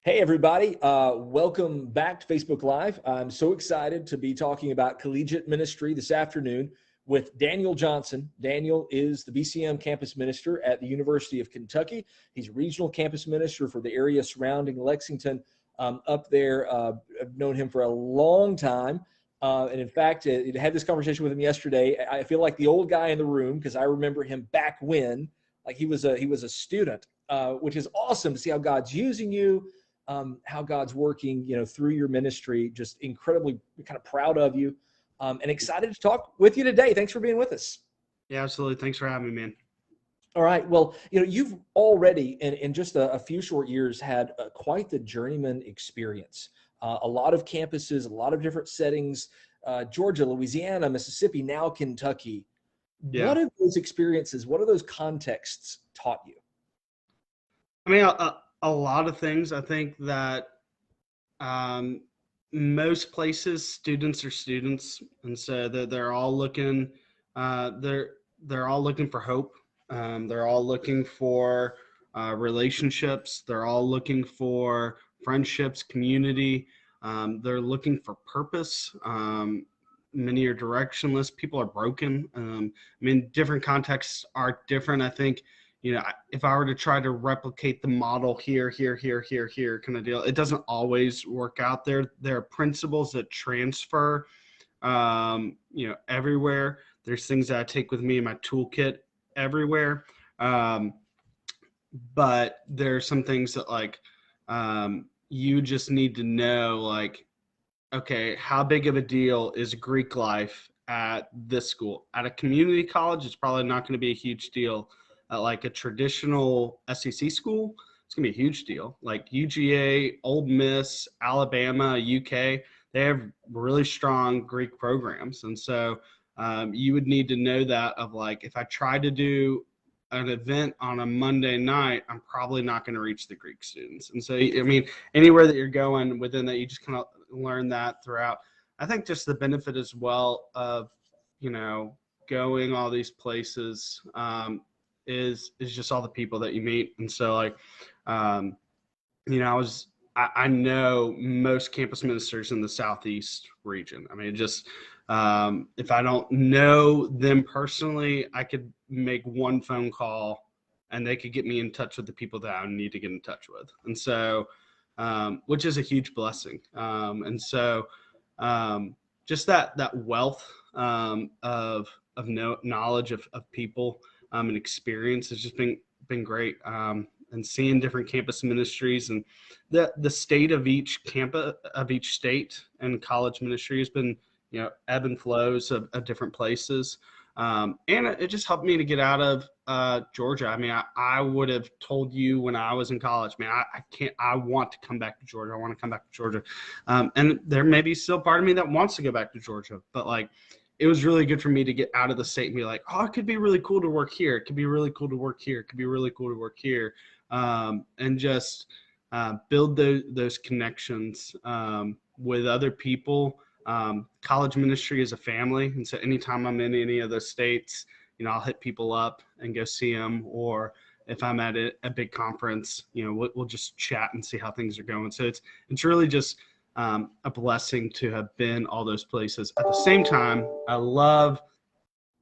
Hey, everybody. Welcome back to Facebook Live. I'm so excited to be talking about collegiate ministry this afternoon with Daniel Johnson. Daniel is the BCM campus minister at the University of Kentucky. He's a regional campus minister for the area surrounding Lexington up there. I've known him for a long time. And in fact, I had this conversation with him yesterday. I feel like the old guy in the room because I remember him back when, like he was a student, which is awesome to see how God's using you. How God's working, through your ministry. Just incredibly kind of proud of you, and excited to talk with you today. Thanks for being with us. Yeah, absolutely. Thanks for having me, man. All right. Well, you've already in just a few short years had quite the journeyman experience. A lot of campuses, a lot of different settings, Georgia, Louisiana, Mississippi, now Kentucky. Yeah. What have those experiences, what are those contexts taught you? I mean, a lot of things. I think that most places, students are students, and so they're all looking. They're all looking for hope. They're all looking for relationships. They're all looking for friendships, community. They're looking for purpose. Many are directionless. People are broken. I mean, different contexts are different. I think, if I were to try to replicate the model here kind of deal, it doesn't always work out there. There are principles that transfer, everywhere. There's things that I take with me in my toolkit everywhere. But there are some things that you just need to know, okay, how big of a deal is Greek life at this school? At a community college, it's probably not going to be a huge deal. At like a traditional SEC school, it's going to be a huge deal. Like UGA, Ole Miss, Alabama, UK, they have really strong Greek programs. And so you would need to know that if I try to do an event on a Monday night, I'm probably not going to reach the Greek students. And so, I mean, anywhere that you're going within that, you just kind of learn that throughout. I think just the benefit as well of, going all these places, is just all the people that you meet. And so I know most campus ministers in the Southeast region. I mean, just if I don't know them personally, I could make one phone call and they could get me in touch with the people that I need to get in touch with. And so, which is a huge blessing. And so just that wealth of knowledge of people, and experience has just been great. And seeing different campus ministries and the state of each campus of each state and college ministry has been, ebb and flows of different places. And it just helped me to get out of Georgia. I mean, I would have told you when I was in college, man, I want to come back to Georgia. I want to come back to Georgia. And there may be still part of me that wants to go back to Georgia, but it was really good for me to get out of the state and be like, oh, it could be really cool to work here. It could be really cool to work here. It could be really cool to work here. And just build those connections with other people. College ministry is a family. And so anytime I'm in any of those states, I'll hit people up and go see them. Or if I'm at a big conference, we'll just chat and see how things are going. So it's really just a blessing to have been all those places. At the same time, I love,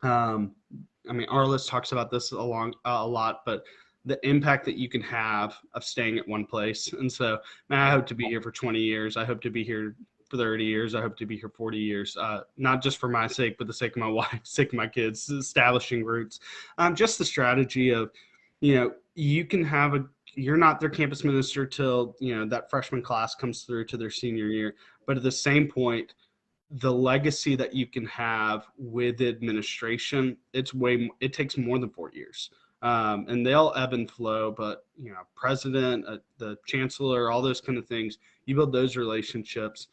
Arliss talks about this a lot, but the impact that you can have of staying at one place. And so, man, I hope to be here for 20 years. I hope to be here for 30 years. I hope to be here 40 years, not just for my sake, but the sake of my wife, sake of my kids, establishing roots. Just the strategy of, you can have you're not their campus minister till, that freshman class comes through to their senior year. But at the same point, the legacy that you can have with administration, it takes more than 4 years. And they'll ebb and flow, but president, the chancellor, all those kind of things, you build those relationships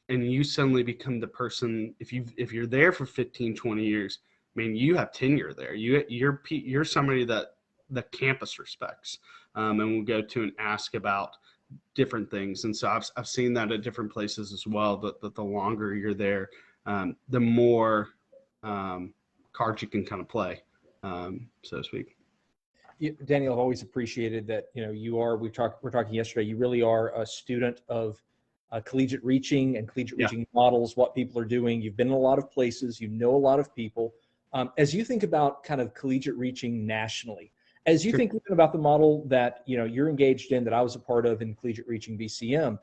and you suddenly become the person. If you're there for 15, 20 years, I mean, you have tenure there. You're somebody that the campus respects, and will go to and ask about different things. And so I've seen that at different places as well, that the longer you're there, the more cards you can kind of play, so to speak. Daniel, I've always appreciated that, we're talking yesterday, you really are a student of collegiate reaching and collegiate Yeah. reaching models, what people are doing. You've been in a lot of places, you know a lot of people. As you think about kind of collegiate reaching nationally, as you Sure. think even about the model that, you're engaged in, that I was a part of in collegiate reaching BCM,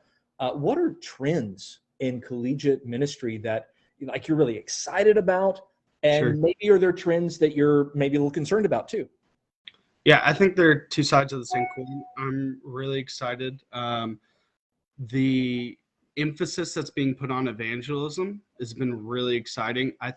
what are trends in collegiate ministry that you're really excited about? Sure. And maybe are there trends that you're maybe a little concerned about too? Yeah, I think they're two sides of the same coin. I'm really excited. The emphasis that's being put on evangelism has been really exciting. I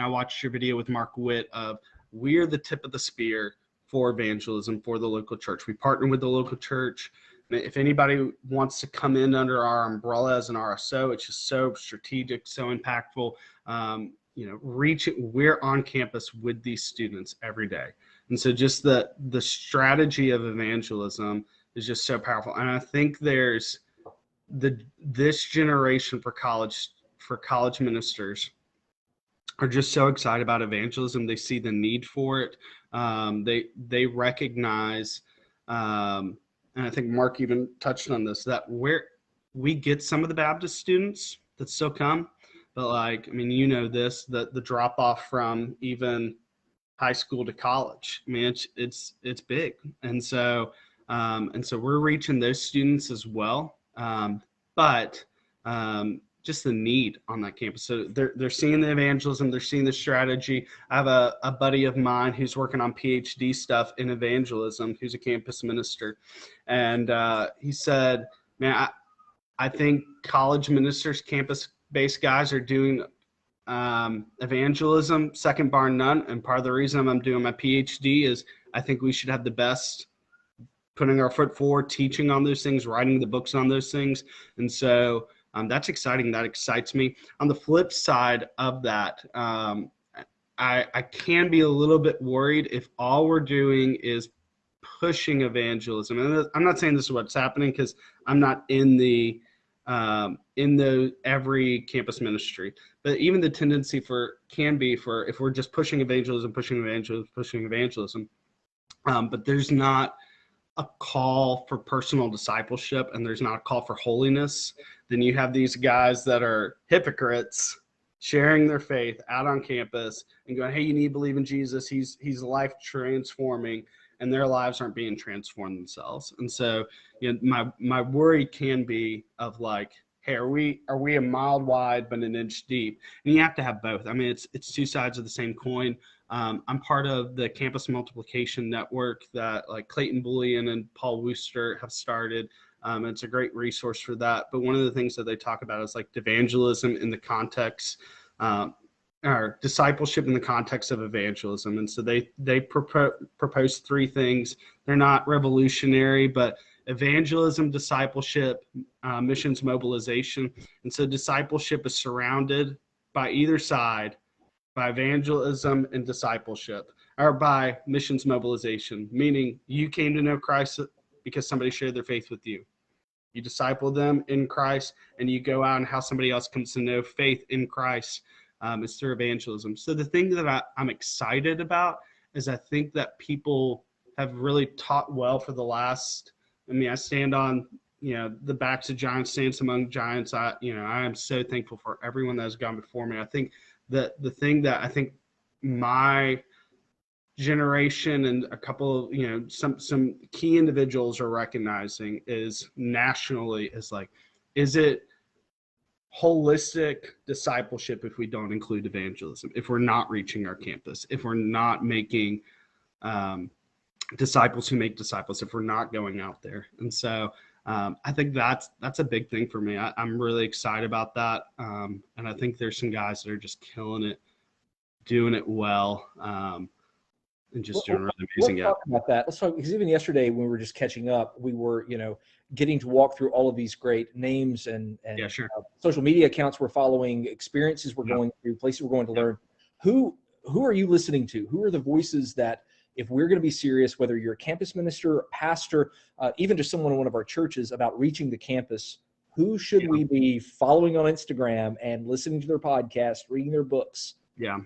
watched your video with Mark Witt of we're the tip of the spear for evangelism for the local church. We partner with the local church. If anybody wants to come in under our umbrella as an RSO, it's just so strategic, so impactful. We're on campus with these students every day. And so just the strategy of evangelism is just so powerful. And I think there's this generation for college ministers are just so excited about evangelism. They see the need for it. They recognize, and I think Mark even touched on this, that we get some of the Baptist students that still come, but the drop off from even high school to college, it's big. And so we're reaching those students as well. But just the need on that campus. So they're seeing the evangelism, they're seeing the strategy. I have a buddy of mine who's working on PhD stuff in evangelism, who's a campus minister. And he said, man, I think college ministers, campus-based guys are doing evangelism second bar none. And part of the reason I'm doing my PhD is I think we should have the best putting our foot forward, teaching on those things, writing the books on those things. And so that's exciting. That excites me. On the flip side of that, I can be a little bit worried if all we're doing is pushing evangelism. And I'm not saying this is what's happening because I'm not in the every campus ministry, but even the tendency can be if we're just pushing evangelism, but there's not a call for personal discipleship and there's not a call for holiness, then you have these guys that are hypocrites sharing their faith out on campus and going, hey, you need to believe in Jesus. He's life transforming, and their lives aren't being transformed themselves. And so, my worry can be of like, hey, are we a mile wide but an inch deep? And you have to have both. It's two sides of the same coin. I'm part of the campus multiplication network that like Clayton Bullion and Paul Wooster have started. It's a great resource for that. But one of the things that they talk about is like evangelism in the context, or discipleship in the context of evangelism. And so they propose three things. They're not revolutionary, but evangelism, discipleship, missions mobilization. And so discipleship is surrounded by either side by evangelism and discipleship, or by missions mobilization, meaning you came to know Christ because somebody shared their faith with you. You disciple them in Christ, and you go out and how somebody else comes to know faith in Christ is through evangelism. So the thing that I'm excited about is I think that people have really taught well for the last, I stand on, the backs of giants, stands among giants. I am so thankful for everyone that has gone before me. I think that the thing that I think my generation and a couple of, some key individuals are recognizing is nationally is like, is it holistic discipleship if we don't include evangelism, if we're not reaching our campus, if we're not making disciples who make disciples, if we're not going out there? And so I think that's a big thing for me. I'm really excited about that. And I think there's some guys that are just killing it, doing it well, and just doing really amazing. Let's talk about that. Let's talk, because even yesterday when we were just catching up, we were, getting to walk through all of these great names and yeah, sure. Social media accounts we're following, experiences we're going through, places we're going to learn. Who are you listening to? Who are the voices that, if we're going to be serious, whether you're a campus minister, a pastor, even just someone in one of our churches about reaching the campus, who should we be following on Instagram and listening to their podcast, reading their books? Yeah.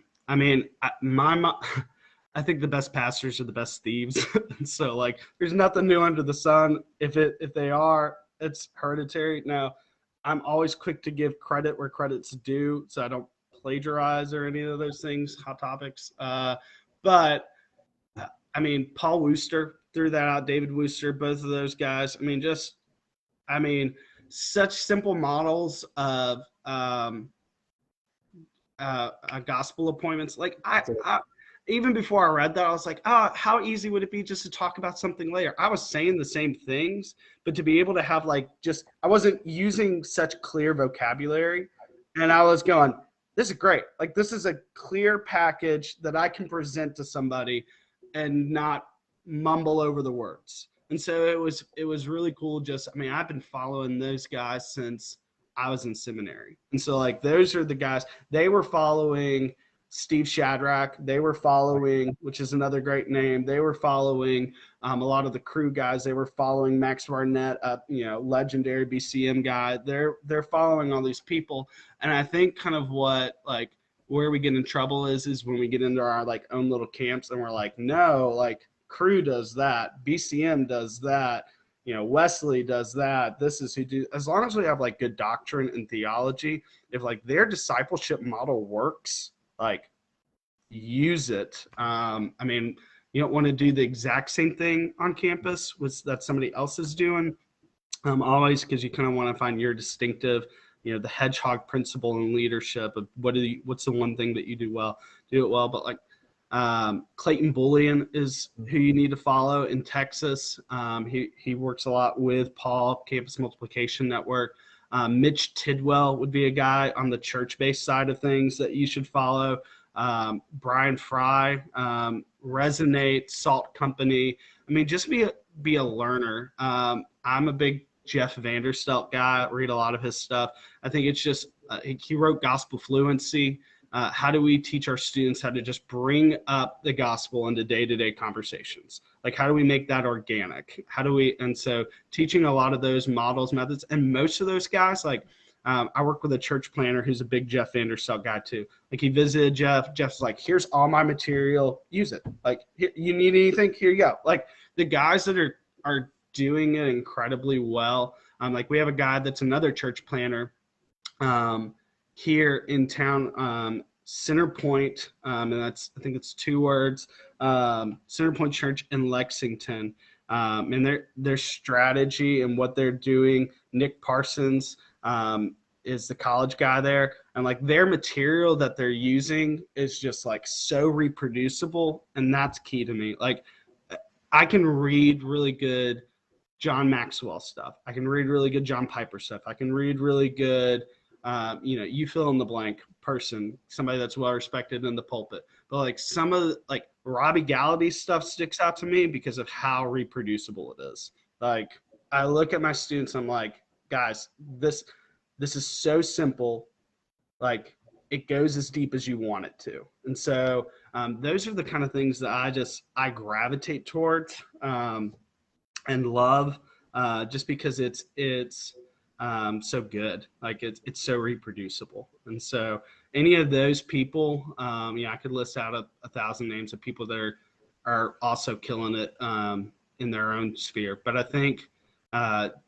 I think the best pastors are the best thieves. So like, there's nothing new under the sun. If they are, it's hereditary. Now, I'm always quick to give credit where credit's due, so I don't plagiarize or any of those things, hot topics. But I mean, Paul Wooster threw that out, David Wooster, both of those guys. I mean, such simple models of gospel appointments. Like I even before I read that, I was like, oh, how easy would it be just to talk about something later? I was saying the same things, but to be able to have like just, I wasn't using such clear vocabulary, and I was going, this is great. Like, this is a clear package that I can present to somebody and not mumble over the words. And so it was really cool. Just, I mean, I've been following those guys since I was in seminary. And so like, those are the guys, they were following Steve Shadrach. They were following, which is another great name. They were following a lot of the crew guys. They were following Max Barnett, legendary BCM guy. They're following all these people. And I think kind of what, like, where we get in trouble is when we get into our like own little camps and we're like, no, like crew does that, BCM does that, Wesley does that. This is who do. As long as we have like good doctrine and theology, if like their discipleship model works, like, use it. I mean, you don't want to do the exact same thing on campus that somebody else is doing, always, because you kind of want to find your distinctive, the hedgehog principle in leadership of what's the one thing that you do it well. But like, Clayton Bullion is who you need to follow in Texas. He works a lot with Paul, Campus Multiplication Network. Mitch Tidwell would be a guy on the church-based side of things that you should follow. Brian Fry, Resonate, Salt Company. I mean, just be a learner. I'm a big Jeff Vanderstelt guy. I read a lot of his stuff. I think it's just he wrote Gospel Fluency. How do we teach our students how to just bring up the gospel into day-to-day conversations? Like, how do we make that organic? And so teaching a lot of those models, methods, and most of those guys, like, I work with a church planner who's a big Jeff Vanderstelt guy too. Like, he visited Jeff. Jeff's like, here's all my material. Use it. Like, you need anything? Here you go. Like, the guys that are doing it incredibly well. Like, we have a guy that's another church planner here in town, Center Point, and I think it's 2 words, Center Point Church in Lexington, and their strategy and what they're doing. Nick Parsons is the college guy there, and like, their material that they're using is just like so reproducible, and that's key to me. Like, I can read really good John Maxwell stuff. I can read really good John Piper stuff. I can read really good you fill in the blank person, somebody that's well respected in the pulpit. But like, some of like Robbie Gallaty's stuff sticks out to me because of how reproducible it is. Like, I look at my students, I'm like, guys, this is so simple. Like, it goes as deep as you want it to. And so those are the kind of things that I gravitate towards and love, just because it's so good. Like, it's so reproducible. And so any of those people, I could list out 1,000 names of people that are also killing it in their own sphere. But I think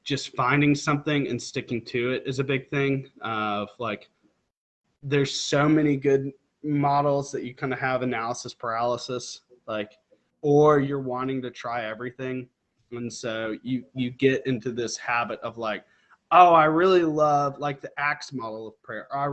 just finding something and sticking to it is a big thing. Of like, there's so many good models that you kind of have analysis paralysis, like, or you're wanting to try everything. And so you get into this habit of like, oh, I really love like the Acts model of prayer. Or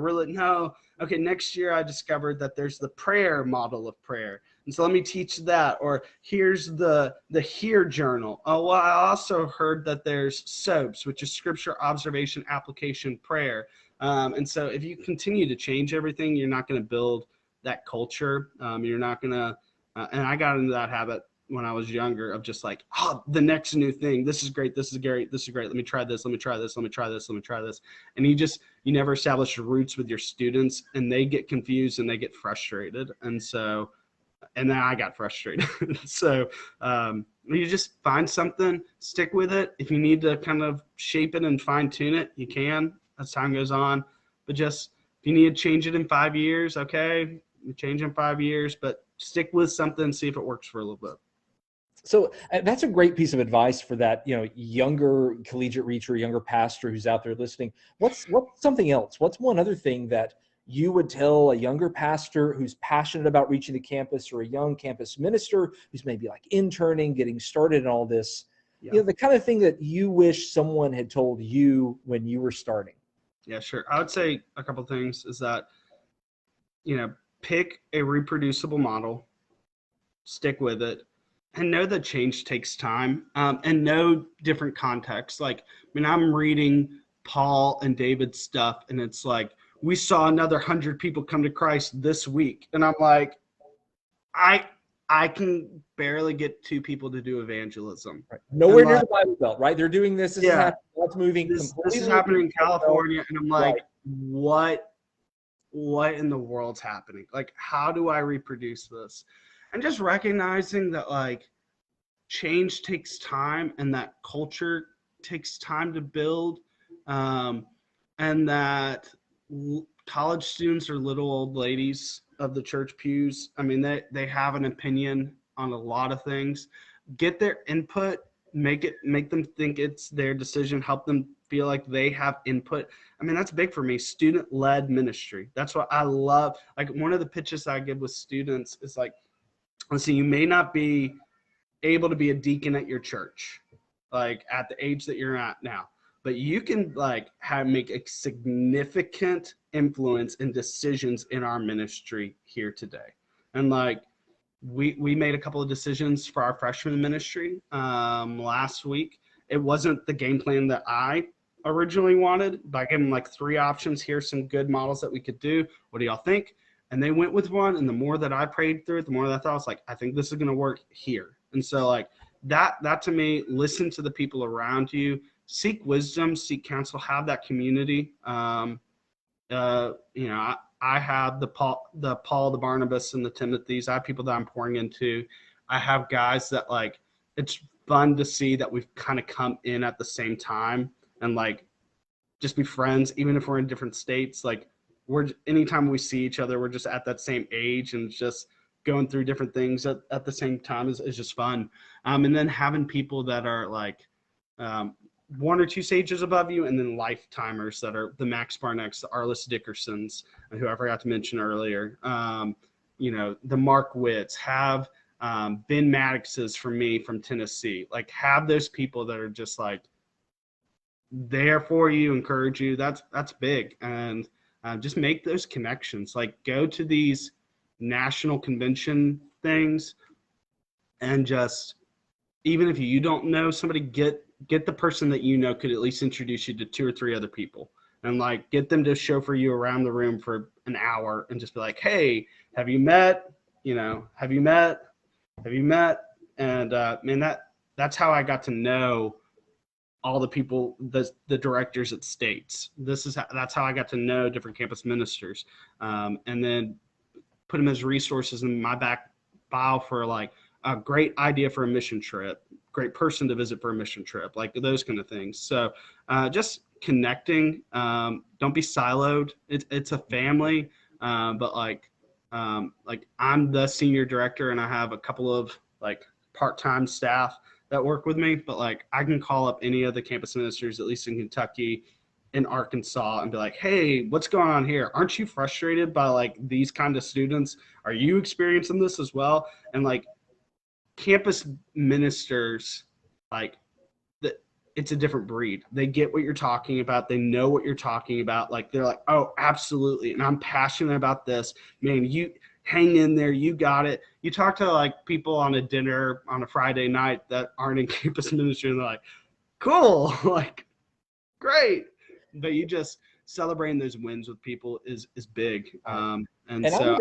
okay, next year I discovered that there's the prayer model of prayer. And so let me teach that. Or here's the Hear journal. Oh, well, I also heard that there's SOAPs, which is scripture, observation, application, prayer. And so if you continue to change everything, you're not going to build that culture. You're not going to, and I got into that habit when I was younger of just like, oh, the next new thing. This is great. This is great. This is great. Let me try this. Let me try this. Let me try this. Let me try this. And you never establish roots with your students, and they get confused and they get frustrated. And then I got frustrated. So you just find something, stick with it. If you need to kind of shape it and fine tune it, you can as time goes on. But just, if you need to change it in 5 years, okay, you change in 5 years, but stick with something, see if it works for a little bit. So that's a great piece of advice for that, younger collegiate reacher, younger pastor who's out there listening. What's something else? What's one other thing that you would tell a younger pastor who's passionate about reaching the campus, or a young campus minister who's maybe like interning, getting started in all this, the kind of thing that you wish someone had told you when you were starting? Yeah, sure. I would say a couple of things is that, pick a reproducible model, stick with it, and know that change takes time, and know different contexts. Like, I'm reading Paul and David's stuff, and it's like, we saw another 100 people come to Christ this week. And I'm like, I can barely get 2 people to do evangelism. Right. Nowhere near the Bible Belt, right? They're doing this. This is happening. That's moving. This is happening in California. And I'm like, what in the world's happening? Like, how do I reproduce this? And just recognizing that, like, change takes time, and that culture takes time to build, and that college students are little old ladies of the church pews. They have an opinion on a lot of things. Get their input, make them think it's their decision, help them feel like they have input. That's big for me. Student-led ministry. That's what I love. Like, one of the pitches I give with students is like, listen, you may not be able to be a deacon at your church, like at the age that you're at now, but you can like make a significant influence in decisions in our ministry here today. And like, we made a couple of decisions for our freshman ministry last week. It wasn't the game plan that I originally wanted, but I gave them like 3 options. Here's some good models that we could do. What do y'all think? And they went with one. And the more that I prayed through it, the more that I thought, I was like, I think this is going to work here. And so like that to me, listen to the people around you, seek wisdom, seek counsel, have that community. I have the Paul, the Barnabas, and the Timothys. I have people that I'm pouring into. I have guys that like, it's fun to see that we've kind of come in at the same time and like just be friends, even if we're in different states. Like, anytime we see each other, we're just at that same age and just going through different things at the same time is just fun. And then having people that are like 1 or 2 stages above you, and then lifetimers that are the Max Barnecks, the Arliss Dickersons, who I forgot to mention earlier, the Mark Witts, have Ben Maddox's for me from Tennessee. Like, have those people that are just like there for you, encourage you. That's big. And just make those connections. Like, go to these national convention things, and just, even if you don't know somebody, get the person that could at least introduce you to 2 or 3 other people, and like get them to chauffeur you around the room for an hour and just be like, hey, have you met? Have you met? And that's how I got to know all the people, the directors at states. That's how I got to know different campus ministers, and then put them as resources in my back file for like a great idea for a mission trip, great person to visit for a mission trip, like those kind of things. So just connecting. Don't be siloed. It's a family, but like I'm the senior director, and I have a couple of like part-time staff that work with me, but like I can call up any of the campus ministers, at least in Kentucky, in Arkansas, and be like, hey, what's going on here? Aren't you frustrated by like these kind of students? Are you experiencing this as well? And like campus ministers, like it's a different breed. They get what you're talking about. They know what you're talking about. Like, they're like, oh, absolutely. And I'm passionate about this, man. You hang in there. You got it. You talk to like people on a dinner on a Friday night that aren't in campus ministry, and they're like, cool, like great. But you just celebrating those wins with people is big. And so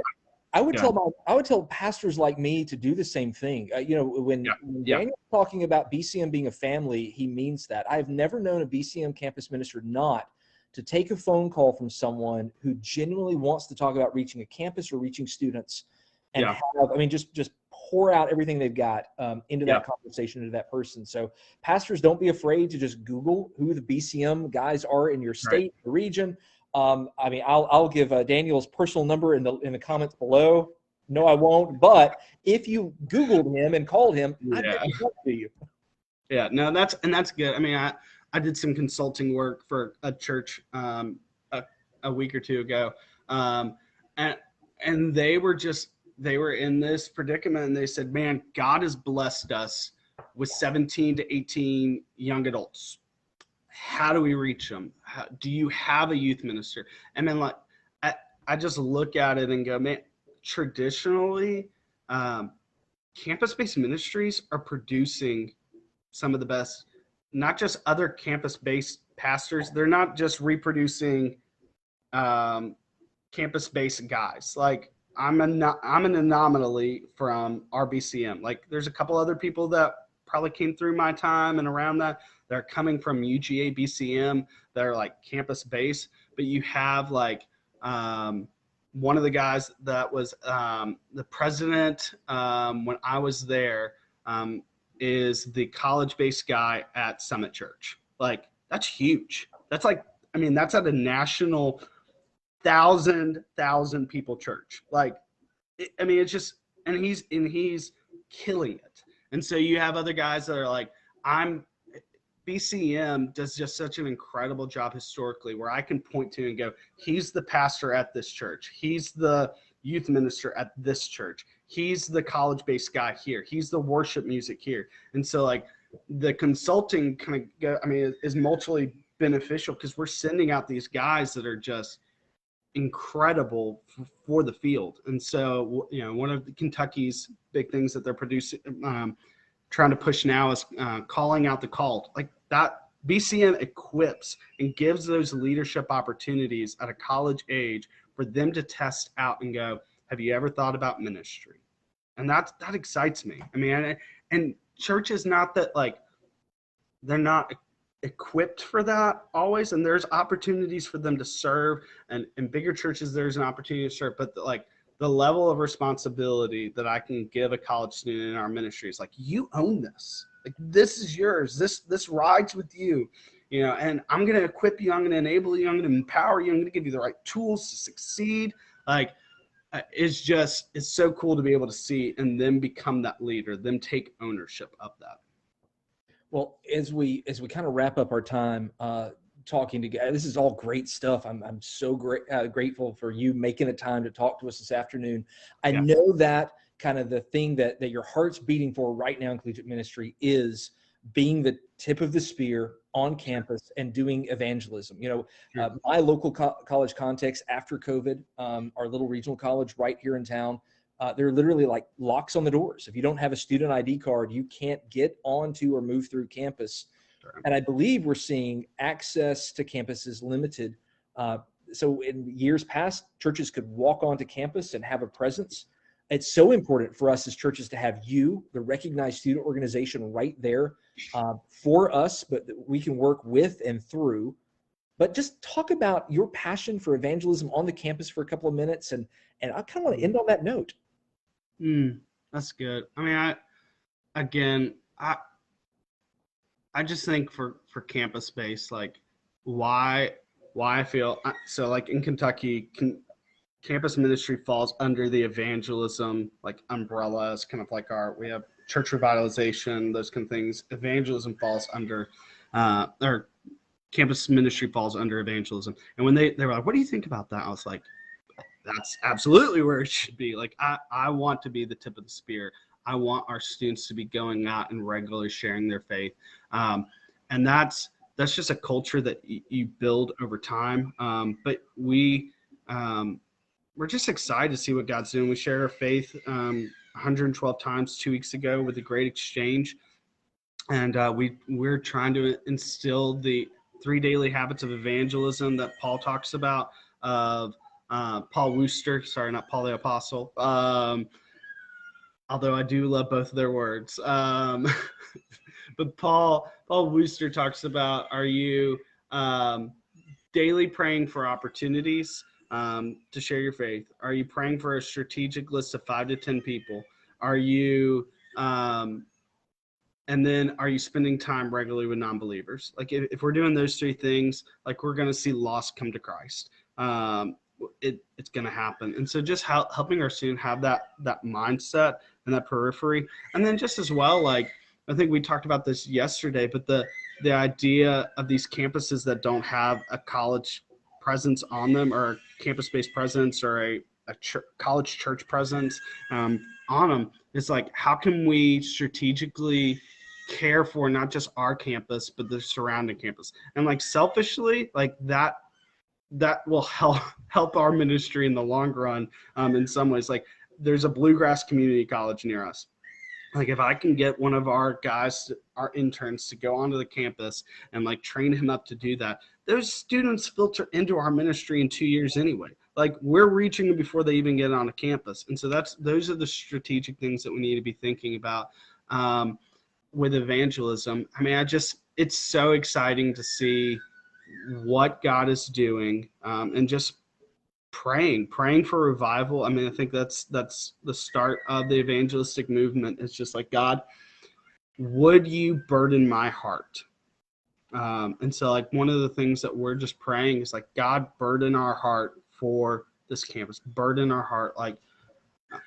I would tell pastors like me to do the same thing. When Daniel's talking about BCM being a family, he means that. I've never known a BCM campus minister not to take a phone call from someone who genuinely wants to talk about reaching a campus or reaching students, and just pour out everything they've got into that conversation, into that person. So pastors, don't be afraid to just Google who the BCM guys are in your state, the region. I'll give Daniel's personal number in the comments below. No, I won't. But if you Googled him and called him, I bet Yeah. he'd talk to you. Yeah, no, that's good. I mean, I did some consulting work for a church a week or two ago, and they were in this predicament, and they said, "Man, God has blessed us with 17 to 18 young adults. How do we reach them? Do you have a youth minister?" And then like I, I just look at it and go, man, traditionally, um, campus-based ministries are producing some of the best, not just other campus-based pastors. They're not just reproducing um, campus-based guys. Like I'm an anomaly from RBCM. Like there's a couple other people that probably came through my time and around that are coming from UGA BCM that are like campus-based. But you have like one of the guys that was the president when I was there. Is the college-based guy at Summit Church. Like that's huge. That's like, I mean, that's at a national thousand people church. Like, I mean, it's just, and he's killing it. And so you have other guys that are like, BCM does just such an incredible job historically where I can point to and go, he's the pastor at this church. He's the youth minister at this church. He's the college-based guy here. He's the worship music here. And so like the consulting kind of, I mean, is multiply beneficial because we're sending out these guys that are just incredible for the field. And so, you know, one of Kentucky's big things that they're producing, trying to push now is calling out the called. Like that, BCM equips and gives those leadership opportunities at a college age for them to test out and go, have you ever thought about ministry? And that excites me. I mean, and church is not that like they're not equipped for that always, and there's opportunities for them to serve, and in bigger churches there's an opportunity to serve, but like the level of responsibility that I can give a college student in our ministry is like, you own this. Like this is yours. This rides with you, you know, and I'm going to equip you. I'm going to enable you. I'm going to empower you. I'm going to give you the right tools to succeed. Like it's so cool to be able to see and then become that leader, them take ownership of that. Well, as we kind of wrap up our time talking together, this is all great stuff. I'm so grateful for you making the time to talk to us this afternoon. I know that kind of the thing that your heart's beating for right now in collegiate ministry is being the tip of the spear on campus and doing evangelism. You know, my local college context after COVID, our little regional college right here in town, there are literally like locks on the doors. If you don't have a student ID card, you can't get onto or move through campus. Sure. And I believe we're seeing access to campus is limited. So in years past, churches could walk onto campus and have a presence. It's so important for us as churches to have you, the recognized student organization, right there for us, but we can work with and through. But just talk about your passion for evangelism on the campus for a couple of minutes. And I kind of want to end on that note. That's good. I mean, I just think for campus space, like why I feel so like in Kentucky, campus ministry falls under the evangelism like umbrella. Is kind of like we have church revitalization, those kind of things. Evangelism falls under, or campus ministry falls under evangelism. And when they were like, what do you think about that? I was like, that's absolutely where it should be. Like, I want to be the tip of the spear. I want our students to be going out and regularly sharing their faith. And that's just a culture that you build over time. But we're just excited to see what God's doing. We shared our faith 112 times 2 weeks ago with the Great Exchange. And we're trying to instill the 3 daily habits of evangelism that Paul talks about, of Paul Wooster, sorry, not Paul the Apostle, although I do love both of their words. But Paul Wooster talks about, are you daily praying for opportunities to share your faith? Are you praying for a strategic list of 5 to 10 people? Are you and then are you spending time regularly with non-believers? Like if we're doing those 3 things, like we're going to see lost come to Christ. it's going to happen. And so just helping our student have that mindset and that periphery. And then just as well, like, I think we talked about this yesterday, but the idea of these campuses that don't have a college presence on them, or a campus-based presence, or a college church presence on them, is like, how can we strategically care for not just our campus but the surrounding campus? And like, selfishly, like that will help our ministry in the long run. In some ways, like, there's a Bluegrass Community College near us. Like, if I can get one of our guys, our interns, to go onto the campus and like train him up to do that, those students filter into our ministry in 2 years anyway. Like, we're reaching them before they even get on a campus. And so those are the strategic things that we need to be thinking about with evangelism. I mean, it's so exciting to see what God is doing, and just praying for revival. I mean, I think that's the start of the evangelistic movement. It's just like, God, would you burden my heart? And so, like, one of the things that we're just praying is like, God, burden our heart for this campus. Burden our heart. Like,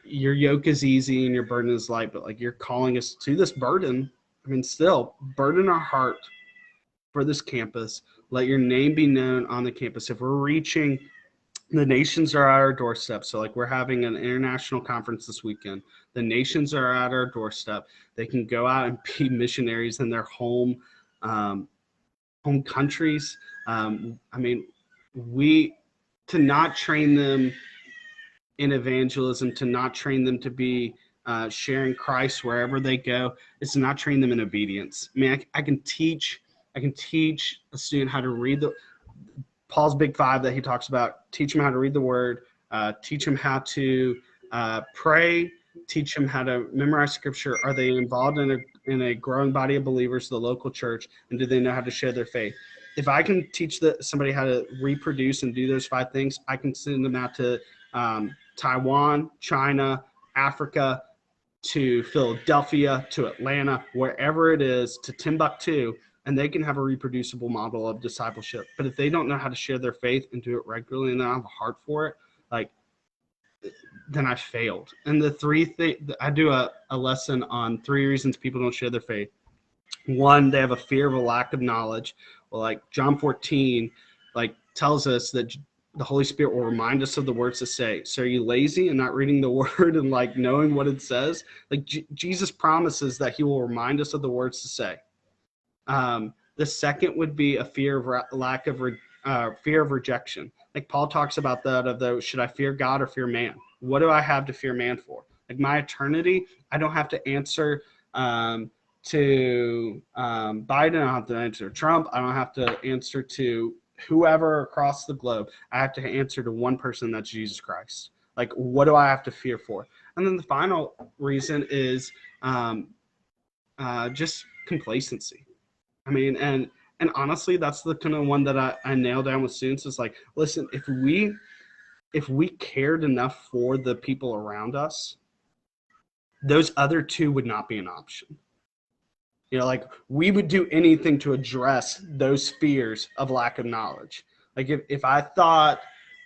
your yoke is easy and your burden is light, but like, you're calling us to this burden. I mean, still burden our heart for this campus. Let your name be known on the campus. If we're reaching, the nations are at our doorstep. So like, we're having an international conference this weekend. The nations are at our doorstep. They can go out and be missionaries in their home countries. I mean, to not train them in evangelism, to not train them to be sharing Christ wherever they go, is to not train them in obedience. I mean, I can teach a student how to read Paul's big five that he talks about. Teach them how to read the word, teach them how to pray, teach them how to memorize scripture. Are they involved in a growing body of believers, the local church, and do they know how to share their faith? If I can teach somebody how to reproduce and do those 5 things, I can send them out to Taiwan, China, Africa, to Philadelphia, to Atlanta, wherever it is, to Timbuktu, and they can have a reproducible model of discipleship. But if they don't know how to share their faith and do it regularly and they don't have a heart for it, like, then I failed. And the 3 things, I do a lesson on 3 reasons people don't share their faith. 1, they have a fear of a lack of knowledge. Well, like John 14, like, tells us that the Holy Spirit will remind us of the words to say. So are you lazy and not reading the word and like knowing what it says? Like, Jesus promises that he will remind us of the words to say. The second would be a fear of fear of rejection. Like, Paul talks about that, should I fear God or fear man? What do I have to fear man for? Like, my eternity, I don't have to answer to Biden. I don't have to answer Trump. I don't have to answer to whoever across the globe. I have to answer to one person, that's Jesus Christ. Like, what do I have to fear for? And then the final reason is just complacency. I mean, and honestly, that's the kind of one that I nail down with students. Is like, listen, if we cared enough for the people around us, those other 2 would not be an option. You know, like, we would do anything to address those fears of lack of knowledge. Like, if I thought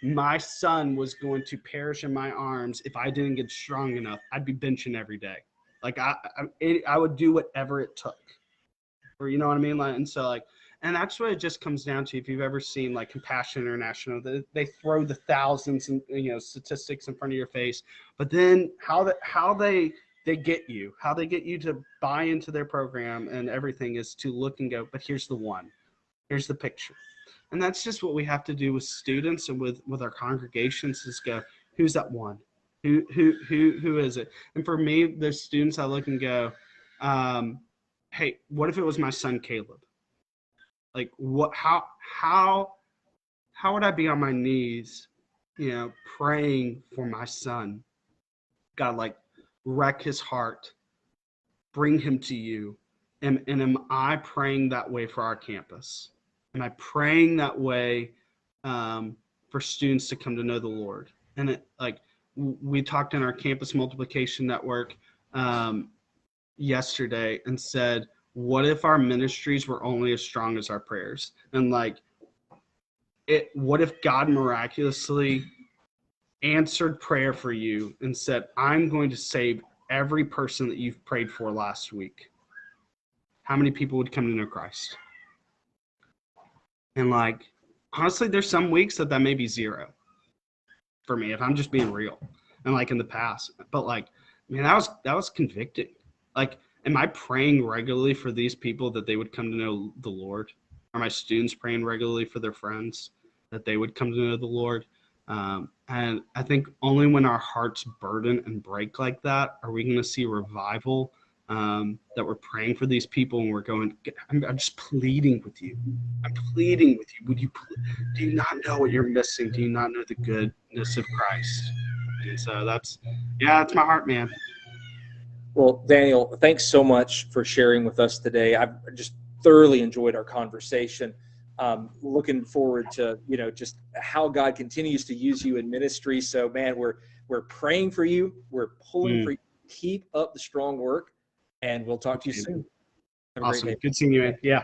my son was going to perish in my arms if I didn't get strong enough, I'd be benching every day. Like, I would do whatever it took. Or, you know what I mean? Like, and so, like, and that's what it just comes down to. If you've ever seen like Compassion International, they throw the thousands and statistics in front of your face, but then how they get you to buy into their program and everything is to look and go, but here's the picture. And that's just what we have to do with students and with our congregations, is go, who's that one? Who is it? And for me, there's students I look and go, hey, what if it was my son Caleb? Like, how would I be on my knees, praying for my son? God, like, wreck his heart, bring him to you. And am I praying that way for our campus? Am I praying that way for students to come to know the Lord? And we talked in our campus multiplication network yesterday and said, what if our ministries were only as strong as our prayers? And like, what if God miraculously answered prayer for you and said, I'm going to save every person that you've prayed for last week? How many people would come to know Christ? And like, honestly, there's some weeks that may be zero for me, if I'm just being real. And like in the past, but like, man, that was convicting. Like, am I praying regularly for these people that they would come to know the Lord? Are my students praying regularly for their friends that they would come to know the Lord? And I think only when our hearts burden and break like that are we going to see revival, that we're praying for these people and we're going, I'm just pleading with you. I'm pleading with you. Do you not know what you're missing? Do you not know the goodness of Christ? And so that's my heart, man. Well, Daniel, thanks so much for sharing with us today. I've just thoroughly enjoyed our conversation. Looking forward to, just how God continues to use you in ministry. So, man, we're praying for you. We're pulling for you. Keep up the strong work, and we'll talk to you soon. Have a Awesome. great day. Good seeing you, man. Yeah.